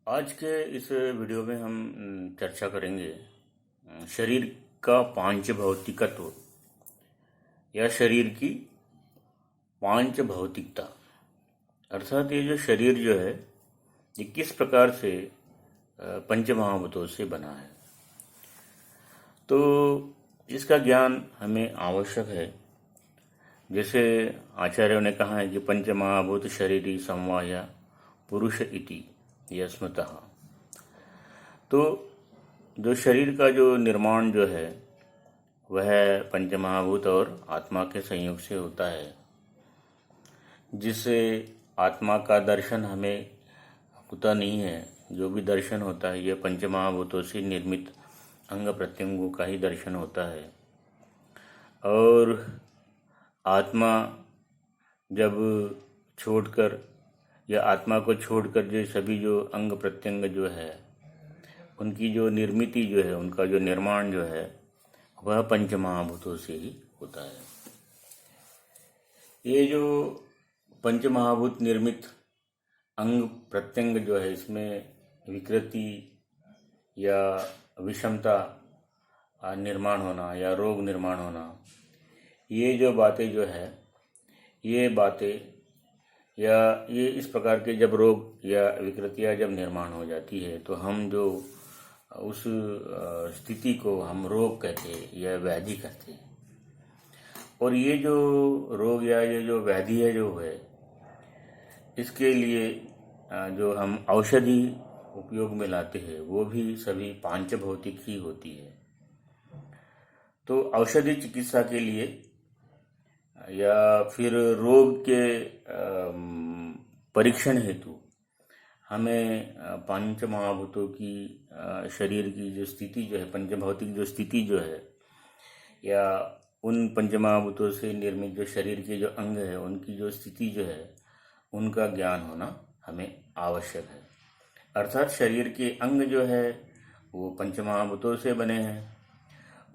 आज के इस वीडियो में हम चर्चा करेंगे शरीर का पांच भौतिकत्व या शरीर की पांच भौतिकता। अर्थात ये जो शरीर जो है ये किस प्रकार से पंच महाभूतों से बना है, तो इसका ज्ञान हमें आवश्यक है। जैसे आचार्यों ने कहा है कि पंच महाभूत शरीरी समवाया पुरुष इति यस्मतः। तो जो शरीर का जो निर्माण जो है वह पंचमहाभूत और आत्मा के संयोग से होता है, जिससे आत्मा का दर्शन हमें होता नहीं है। जो भी दर्शन होता है यह पंचमहाभूतों से निर्मित अंग प्रत्यंगों का ही दर्शन होता है। और आत्मा जब छोड़कर या आत्मा को छोड़कर जो सभी जो अंग प्रत्यंग जो है उनकी जो निर्मिति जो है, उनका जो निर्माण जो है वह पंचमहाभूतों से ही होता है। ये जो पंचमहाभूत निर्मित अंग प्रत्यंग जो है, इसमें विकृति या विषमता निर्माण होना या रोग निर्माण होना, ये जो बातें जो है ये बातें या ये इस प्रकार के जब रोग या विकृतियाँ जब निर्माण हो जाती है तो हम जो उस स्थिति को हम रोग कहते हैं या व्याधि कहते हैं। और ये जो रोग या ये जो व्याधि है जो है, इसके लिए जो हम औषधि उपयोग में लाते हैं वो भी सभी पांच भौतिक ही होती है। तो औषधि चिकित्सा के लिए या फिर रोग के परीक्षण हेतु हमें पंच महाभूतों की शरीर की जो स्थिति जो है, पंचभौतिक जो स्थिति जो है, या उन पंचमहाभूतों से निर्मित जो शरीर के जो अंग है उनकी जो स्थिति जो है उनका ज्ञान होना हमें आवश्यक है। अर्थात शरीर के अंग जो है वो पंचमहाभूतों से बने हैं।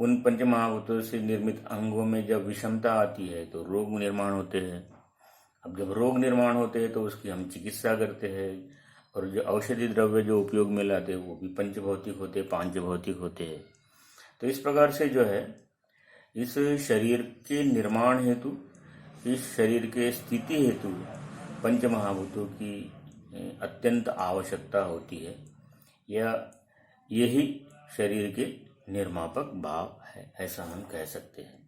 उन पंचमहाभूतों से निर्मित अंगों में जब विषमता आती है तो रोग निर्माण होते हैं। अब जब रोग निर्माण होते हैं तो उसकी हम चिकित्सा करते हैं, और जो औषधि द्रव्य जो उपयोग में लाते हैं वो भी पंचभौतिक होते हैं, पांच भौतिक होते हैं। तो इस प्रकार से जो है इस शरीर के निर्माण हेतु, इस शरीर के स्थिति हेतु पंचमहाभूतों की अत्यंत आवश्यकता होती है, या यही शरीर के निर्मापक भाव है, ऐसा हम कह सकते हैं।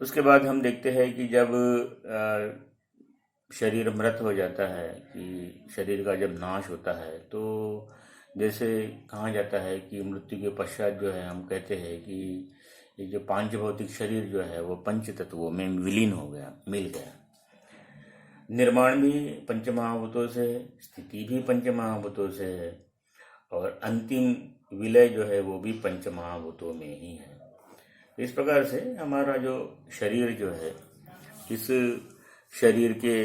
उसके बाद हम देखते हैं कि जब शरीर मृत हो जाता है, कि शरीर का जब नाश होता है, तो जैसे कहा जाता है कि मृत्यु के पश्चात जो है हम कहते हैं कि ये जो पांच भौतिक शरीर जो है वो पंच तत्वों में विलीन हो गया, मिल गया। निर्माण भी पंचमहाभूतों से है, स्थिति भी पंचमहाभूतों से है, और अंतिम विलय जो है वो भी पंचमहाभूतों में ही है। इस प्रकार से हमारा जो शरीर जो है, इस शरीर के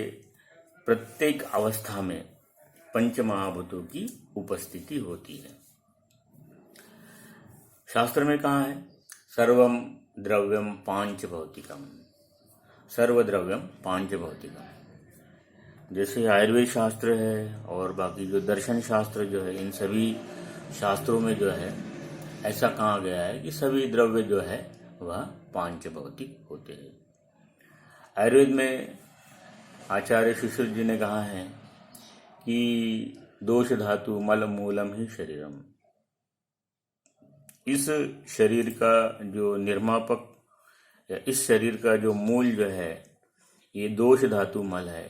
प्रत्येक अवस्था में पंचमहाभूतों की उपस्थिति होती है। शास्त्र में कहा है सर्वम द्रव्यम पांच भौतिकम, सर्वद्रव्यम पांच भौतिकम। जैसे आयुर्वेद शास्त्र है और बाकी जो दर्शन शास्त्र जो है, इन सभी शास्त्रों में जो है ऐसा कहा गया है कि सभी द्रव्य जो है वह पांच भौतिक होते हैं। आयुर्वेद में आचार्य सुश्रुत जी ने कहा है कि दोष धातु मल मूलम ही शरीरम। इस शरीर का जो निर्मापक या इस शरीर का जो मूल जो है ये दोष धातु मल है,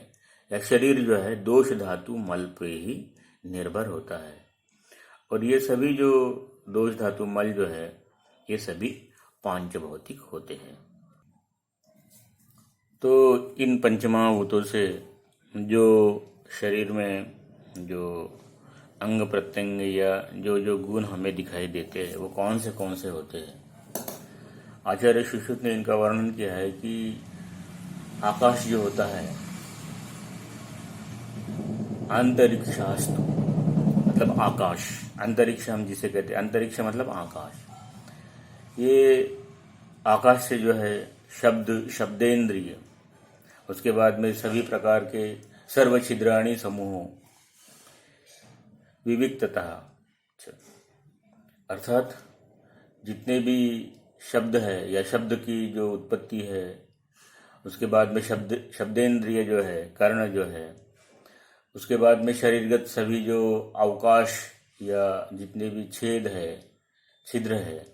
या शरीर जो है दोष धातु मल पे ही निर्भर होता है। और ये सभी जो दोष धातु मल जो है ये सभी पांच भौतिक होते हैं। तो इन पंचमहाभूतों से जो शरीर में जो अंग प्रत्यंग या जो जो गुण हमें दिखाई देते हैं वो कौन से होते हैं। आचार्य सुश्रुत ने इनका वर्णन किया है कि आकाश जो होता है, अंतरिक्षास्तु मतलब आकाश, अंतरिक्ष हम जिसे कहते हैं, अंतरिक्ष मतलब आकाश। ये आकाश से जो है शब्देंद्रिय, उसके बाद में सभी प्रकार के सर्व छिद्राणी समूहों, विविक्तता, अर्थात जितने भी शब्द है या शब्द की जो उत्पत्ति है, उसके बाद में शब्देंद्रिय जो है, कर्ण जो है, उसके बाद में शरीरगत सभी जो अवकाश या जितने भी छेद है, छिद्र है,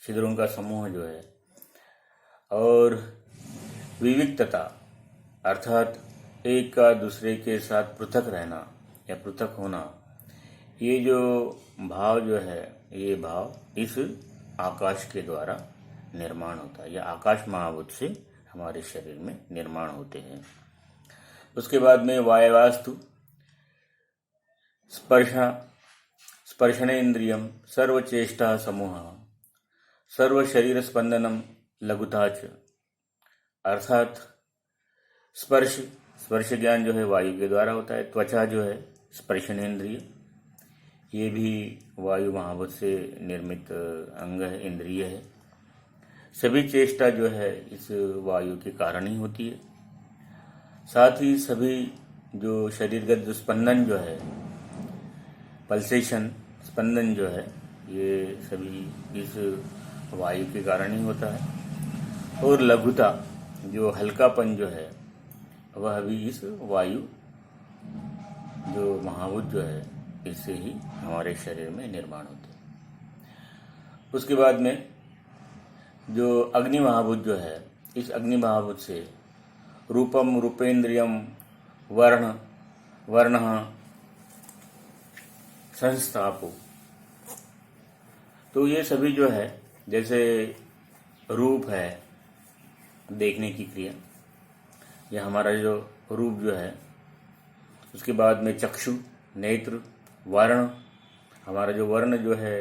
छिद्रों का समूह जो है, और विविक्तता अर्थात एक का दूसरे के साथ पृथक रहना या पृथक होना, ये जो भाव जो है, ये भाव इस आकाश के द्वारा निर्माण होता है या आकाश महाभूत से हमारे शरीर में निर्माण होते हैं। उसके बाद में वायवास्तु स्पर्शनेन्द्रियम सर्वचेष्टा समूह सर्व शरीर स्पंदनम लघुताच, अर्थात स्पर्श ज्ञान जो है वायु के द्वारा होता है। त्वचा जो है स्पर्शनेन्द्रिय, ये भी वायु महाभूत से निर्मित अंग है, इंद्रिय है। सभी चेष्टा जो है इस वायु के कारण ही होती है। साथ ही सभी जो शरीरगत जो स्पंदन जो है, पल्सेशन, स्पंदन जो है, ये सभी इस वायु के कारण ही होता है। और लघुता, जो हल्कापन जो है, वह भी इस वायु जो महाभूत जो है, इससे ही हमारे शरीर में निर्माण होते हैं। उसके बाद में जो अग्नि महाभूत जो है, इस अग्नि महाभूत से रूपम, रूपेंद्रियम, वर्ण संस्थापो, तो ये सभी जो है, जैसे रूप है देखने की क्रिया, यह हमारा जो रूप जो है, उसके बाद में चक्षु, नेत्र, वर्ण, हमारा जो वर्ण जो है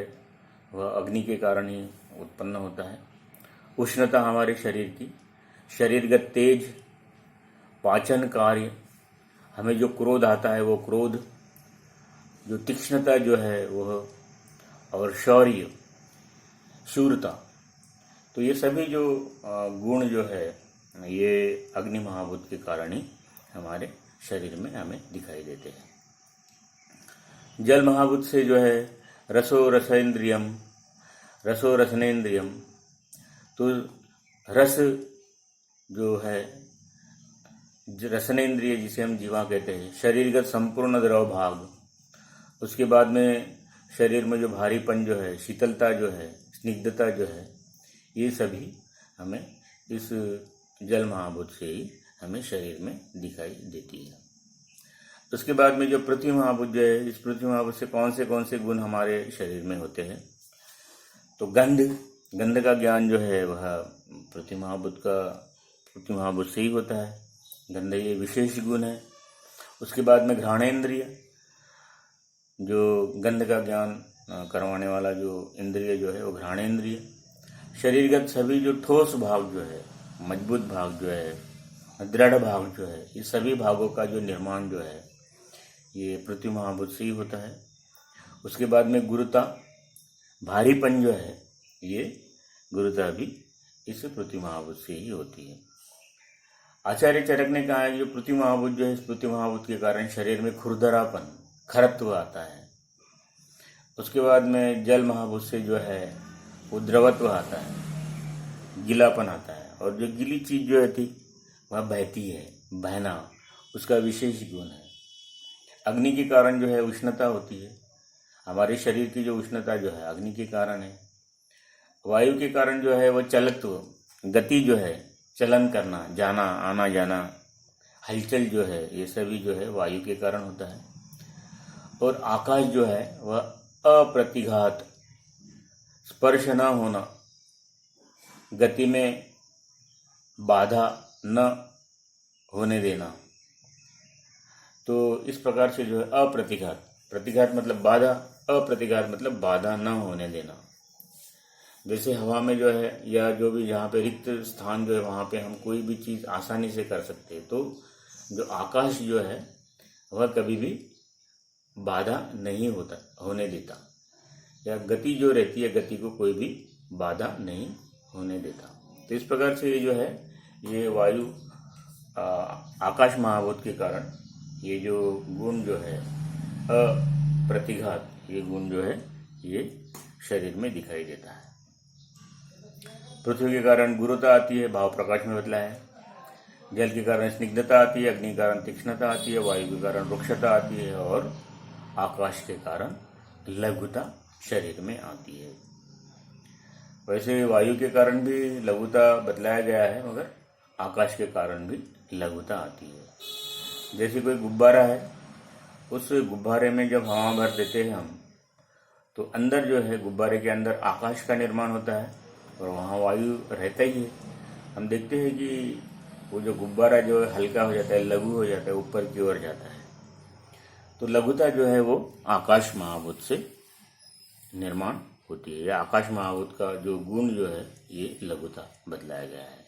वह अग्नि के कारण ही उत्पन्न होता है। उष्णता हमारे शरीर की, शरीरगत तेज, पाचन कार्य, हमें जो क्रोध आता है वो क्रोध, जो तीक्ष्णता जो है वह, और शौर्य, शूरता, तो ये सभी जो गुण जो है ये अग्नि महाभूत के कारण ही हमारे शरीर में हमें दिखाई देते हैं। जल महाभूत से जो है रसो रसनेन्द्रियम, तो रस जो है, रसनेन्द्रिय जिसे हम जीवा कहते हैं, शरीरगत संपूर्ण द्रव भाग। उसके बाद में शरीर में जो भारीपन जो है, शीतलता जो है, स्निग्धता जो है, ये सभी हमें इस जल महाभूत से ही हमें शरीर में दिखाई देती है। उसके बाद में जो पृथ्वी महाभूत जो है, इस पृथ्वी महाभूत से कौन से गुण हमारे शरीर में होते हैं, तो गंध का ज्ञान जो है वह पृथ्वी महाभूत से ही होता है। गंध ये विशेष गुण है। उसके बाद में घ्राणेन्द्रिय, जो गंध का ज्ञान करवाने वाला जो इंद्रिय जो है वो घ्राणेन्द्रिय। शरीरगत सभी जो ठोस भाग जो है, मजबूत भाग जो है, दृढ़ भाग जो है, ये सभी भागों का जो निर्माण जो है ये पृथ्वी महाभूत से ही होता है। उसके बाद में गुरुता, भारीपन जो है, ये गुरुता भी इस पृथ्वी महाभूत से ही होती है। आचार्य चरक ने कहा है जो पृथ्वी महाभूत जो है, इस पृथ्वी महाभूत के कारण शरीर में खुरदरापन, खरत्व आता है। उसके बाद में जल महाभूत से जो है वो द्रवत्व आता है, गीलापन आता है, और जो गीली चीज जो है थी वह बहती है, बहना उसका विशेष गुण है। अग्नि के कारण जो है उष्णता होती है, हमारे शरीर की जो उष्णता जो है अग्नि के कारण है। वायु के कारण जो है वह चलत्व, गति जो है, चलन करना, जाना, आना जाना, हलचल जो है, ये सभी जो है वायु के कारण होता है। और आकाश जो है वह अप्रतिघात, स्पर्श न होना, गति में बाधा न होने देना, तो इस प्रकार से जो है अप्रतिघात, प्रतिघात मतलब बाधा, अप्रतिघात मतलब बाधा न होने देना। जैसे हवा में जो है या जो भी जहाँ पे रिक्त स्थान जो है वहाँ पे हम कोई भी चीज़ आसानी से कर सकते हैं, तो जो आकाश जो है वह कभी भी बाधा नहीं होने देता, या गति जो रहती है, गति को कोई भी बाधा नहीं होने देता। तो इस प्रकार से ये जो है ये वायु आकाश महाभूत के कारण ये जो गुण जो है प्रतिघात, ये गुण जो है ये शरीर में दिखाई देता है। पृथ्वी के कारण गुरुता आती है, भाव प्रकाश में बदला है। जल के कारण स्निग्धता आती है, अग्नि के कारण तीक्ष्णता आती है, वायु के कारण रुक्षता आती है और आकाश के कारण लघुता शरीर में आती है। वैसे वायु के कारण भी लघुता बदलाया गया है, मगर आकाश के कारण भी लघुता आती है। जैसे कोई गुब्बारा है, उस गुब्बारे में जब हवा भर देते हैं हम, तो अंदर जो है गुब्बारे के अंदर आकाश का निर्माण होता है और वहाँ वायु रहता ही है। हम देखते हैं कि वो जो गुब्बारा जो है हल्का हो जाता है, लघु हो जाता है, ऊपर की ओर जाता है। तो लघुता जो है वो आकाश महाभूत से निर्माण होती है, या आकाश महाभूत का जो गुण जो है ये लघुता बदलाया गया है।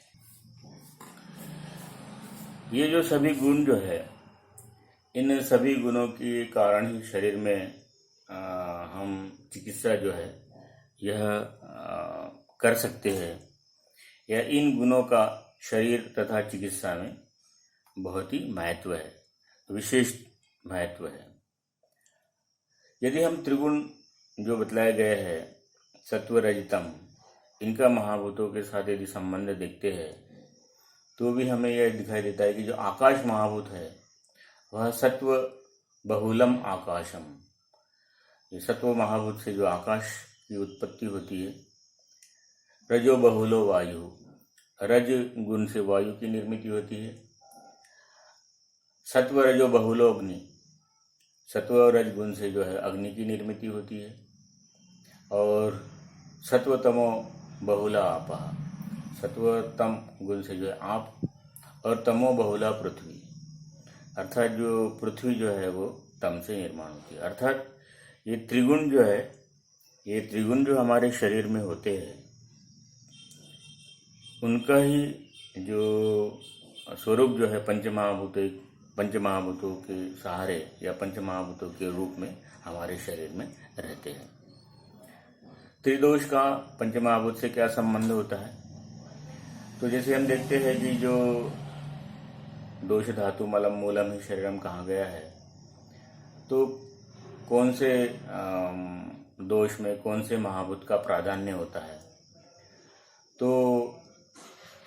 ये जो सभी गुण जो है, इन सभी गुणों के कारण ही शरीर में हम चिकित्सा जो है यह कर सकते हैं, या इन गुणों का शरीर तथा चिकित्सा में बहुत ही महत्व है, विशेष महत्व है। यदि हम त्रिगुण जो बतलाए गए हैं, सत्व रजतम, इनका महाभूतों के साथ यदि संबंध देखते हैं तो भी हमें यह दिखाई देता है कि जो आकाश महाभूत है वह सत्व बहुलम आकाशम। ये सत्व महाभूत से जो आकाश की उत्पत्ति होती है। रजो बहुलो वायु, रज गुण से वायु की निर्मित होती है। सत्व रजो बहुलो अग्नि, सत्व और रज गुण से जो है अग्नि की निर्मित होती है। और सत्वतमो बहुला आपा, सत्वतम गुण से जो है आप, और तमो बहुला पृथ्वी, अर्थात जो पृथ्वी जो है वो तम से निर्माण होती है। अर्थात ये त्रिगुण जो है, ये त्रिगुण जो हमारे शरीर में होते हैं, उनका ही जो स्वरूप जो है पंचमहाभूतों के सहारे या पंचमहाभूतों के रूप में हमारे शरीर में रहते हैं। त्रिदोष का पंचमहाभूत से क्या संबंध होता है? तो जैसे हम देखते हैं कि जो दोष धातु मलम मूलम ही शरीरम कहा गया है, तो कौन से दोष में कौन से महाभूत का प्राधान्य होता है? तो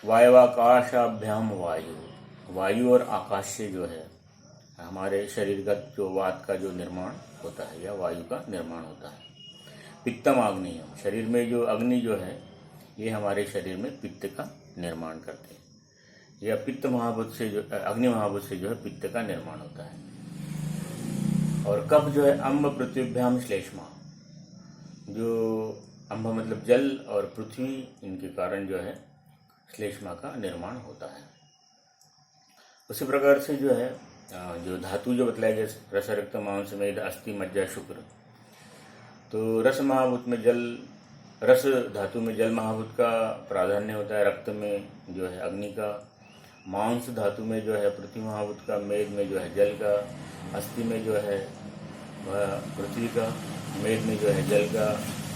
वायवाकाशाभ्याम वायु, वायु और आकाश से जो है हमारे शरीरगत जो वात का जो निर्माण होता है या वायु का निर्माण होता है। पित्तम आग्नेयम, शरीर में जो अग्नि जो है ये हमारे शरीर में पित्त का निर्माण करते हैं, या पित्त महाभूत से जो अग्नि महाभूत से जो है पित्त का निर्माण होता है। और कफ जो है अम्ब पृथ्वीभ्याम श्लेष्मा, जो अम्ब मतलब जल और पृथ्वी, इनके कारण जो है श्लेष्मा का निर्माण होता है। उसी प्रकार से जो है जो धातु जो बतलाया गया, रस रक्त मांस मेद अस्थि मज्जा शुक्र, तो रस महाभूत में जल, रस धातु में जल महाभूत का प्राधान्य होता है, रक्त में जो है अग्नि का, मांस धातु में जो है पृथ्वी महाभूत का, मेद में जो है जल का, अस्थि में जो है वह पृथ्वी का, मेद में जो है जल का,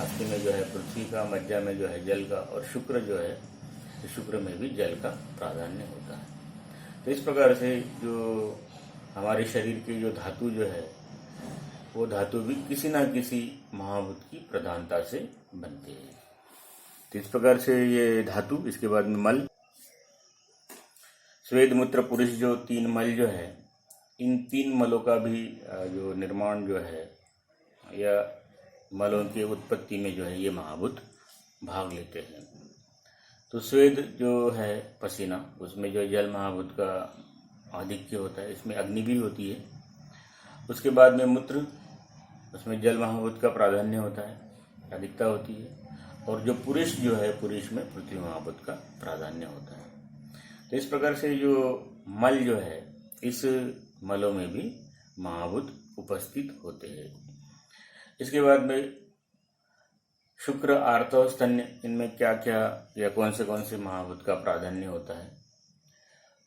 अस्थि में जो है पृथ्वी का, मज्जा में जो है जल का, और शुक्र जो है, शुक्र में भी जल का प्राधान्य होता है। तो इस प्रकार से जो हमारे शरीर की जो धातु जो है वो धातु भी किसी ना किसी महाभूत की प्रधानता से बनती है। तो इस प्रकार से ये धातु, इसके बाद में मल, स्वेद मूत्र पुरुष, जो तीन मल जो है, इन तीन मलों का भी जो निर्माण जो है या मलों की उत्पत्ति में जो है ये महाभूत भाग लेते हैं। तो स्वेद जो है पसीना, उसमें जो जल महाभूत का आधिक्य होता है, इसमें अग्नि भी होती है। उसके बाद में मूत्र, उसमें जल महाभूत का प्राधान्य होता है, अधिकता होती है। और जो पुरुष जो है, पुरुष में पृथ्वी महाभूत का प्राधान्य होता है। तो इस प्रकार से जो मल जो है, इस मलों में भी महाभूत उपस्थित होते हैं। इसके बाद में शुक्र, आर्तव, स्तन्य, इनमें क्या क्या या कौन से महाभूत का प्राधान्य होता है?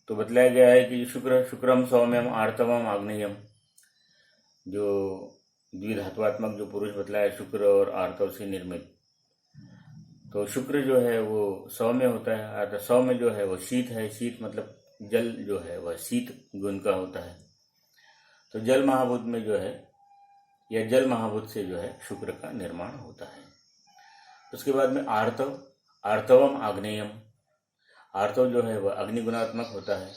तो बतलाया गया है कि शुक्रम सौम्यम आर्तवम आग्नेयम, जो द्विधात्वात्मक जो पुरुष बतलाया शुक्र और आर्तव से निर्मित, तो शुक्र जो है वो सौम्य होता है। सौम्य जो है वो शीत है, शीत मतलब जल जो है वह शीत गुण का होता है। तो जल महाभूत में जो है या जल महाभूत से जो है शुक्र का निर्माण होता है। उसके बाद में आर्तव, आर्तवम आग्नेयम, आर्तव जो है वह अग्निगुणात्मक होता है।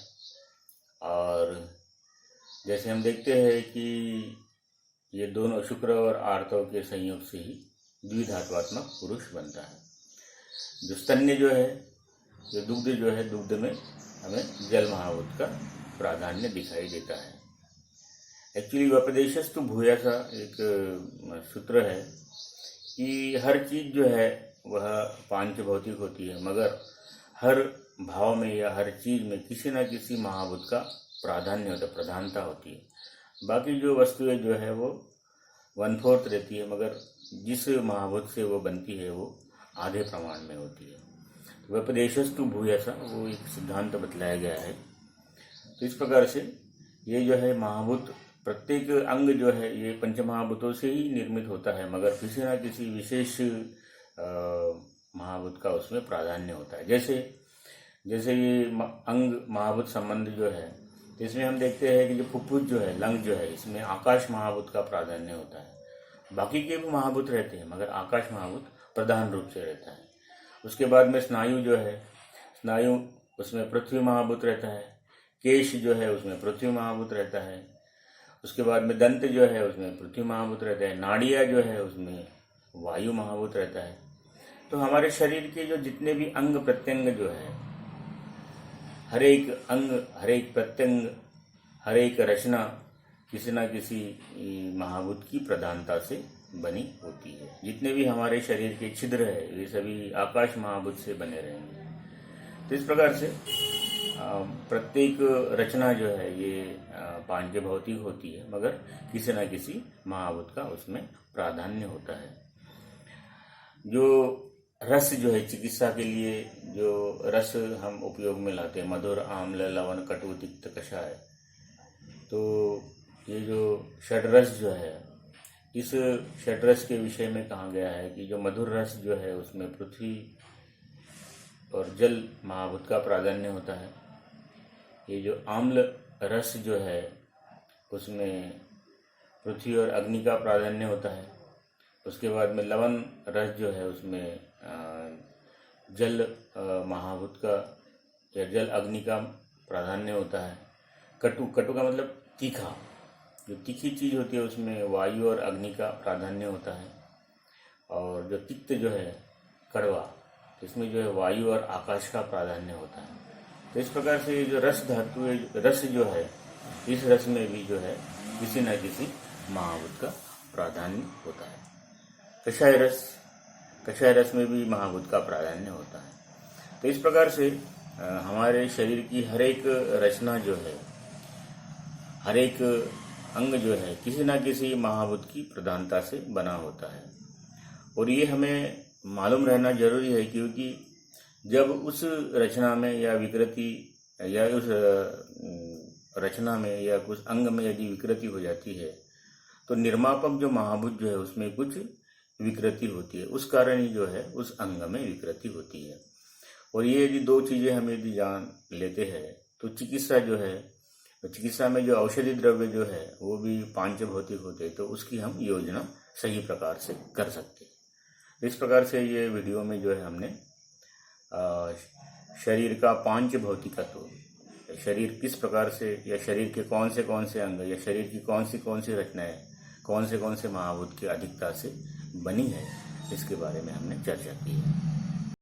और जैसे हम देखते हैं कि ये दोनों शुक्र और आर्तव के संयोग से ही द्विधात्वात्मक पुरुष बनता है। जो स्तन्य जो है, जो दुग्ध जो है, दुग्ध में हमें जल महाभूत का प्राधान्य दिखाई देता है। एक्चुअली व्यपदेशस्तु भूयसा एक सूत्र है कि हर चीज जो है वह पांच भौतिक होती है, मगर हर भाव में या हर चीज में किसी न किसी महाभूत का प्राधान्य होता है, प्रधानता होती है। बाकी जो वस्तुएं जो है वो 1/4 रहती है, मगर जिस महाभूत से वो बनती है वो आधे प्रमाण में होती है। व्यपदेशस्तु भूयसा वो एक सिद्धांत बतलाया गया है। तो इस प्रकार से ये जो है महाभूत, प्रत्येक अंग जो है ये पंचमहाभूतों से ही निर्मित होता है, मगर किसी न किसी विशेष महाभूत का उसमें प्राधान्य होता है। जैसे ये अंग महाभूत संबंध जो है, तो इसमें हम देखते हैं कि जो फुफ्फुस जो है, लंग जो है, इसमें आकाश महाभूत का प्राधान्य होता है। बाकी के भी महाभूत रहते हैं, मगर आकाश महाभूत प्रधान रूप से रहता है। उसके बाद में स्नायु जो है, स्नायु उसमें पृथ्वी महाभूत रहता है। केश जो है उसमें पृथ्वी महाभूत रहता है। उसके बाद में दंत जो है उसमें पृथ्वी महाभूत रहता है। नाड़ियाँ जो है उसमें वायु महाभूत रहता है। तो हमारे शरीर के जो जितने भी अंग प्रत्यंग जो है, हर एक अंग, हर एक प्रत्यंग, हर एक रचना किसी न किसी महाभूत की प्रधानता से बनी होती है। जितने भी हमारे शरीर के छिद्र है ये सभी आकाश महाभूत से बने रहेंगे। तो इस प्रकार से प्रत्येक रचना जो है ये पांच भौतिक होती है, मगर किसी न किसी महाभूत का उसमें प्राधान्य होता है। जो रस जो है, चिकित्सा के लिए जो रस हम उपयोग में लाते हैं, मधुर, आम्ल, लवण, कटु, तिक्त, कषाय, तो ये जो षड्रस जो है, इस षड्रस के विषय में कहा गया है कि जो मधुर रस जो है उसमें पृथ्वी और जल महाभूत का प्राधान्य होता है। ये जो आम्ल रस जो है उसमें पृथ्वी और अग्नि का प्राधान्य होता है। उसके बाद में लवण रस जो है उसमें जल महाभूत का या जल अग्नि का प्राधान्य होता है। कटु, कटु का मतलब तीखा, जो तीखी चीज होती है उसमें वायु और अग्नि का प्राधान्य होता है। और जो तिक्त जो है, कड़वा, इसमें जो है वायु और आकाश का प्राधान्य होता है। तो इस प्रकार से ये जो रस धातु है, रस जो है, इस रस में भी जो है किसी न किसी महाभूत का प्राधान्य होता है। कषाय रस, कषाय रस में भी महाभूत का प्राधान्य होता है। तो इस प्रकार से हमारे शरीर की हर एक रचना जो है, हर एक अंग जो है किसी न किसी महाभूत की प्रधानता से बना होता है। और ये हमें मालूम रहना जरूरी है, क्योंकि जब उस रचना में या विकृति या उस रचना में या कुछ अंग में यदि विकृति हो जाती है, तो निर्मापक जो महाभूत जो है उसमें कुछ विकृति होती है, उस कारण ही जो है उस अंग में विकृति होती है। और ये यदि दो चीजें हम यदि जान लेते हैं तो चिकित्सा जो है, चिकित्सा में जो औषधि द्रव्य जो है वो भी पांच भौतिक होते हैं, तो उसकी हम योजना सही प्रकार से कर सकते हैं। इस प्रकार से ये वीडियो में जो है हमने शरीर का पांच भौतिकत्व, शरीर किस प्रकार से या शरीर के कौन से अंग या शरीर की कौन सी रचनाएं कौन से महाभूत की अधिकता से बनी है, इसके बारे में हमने चर्चा की है।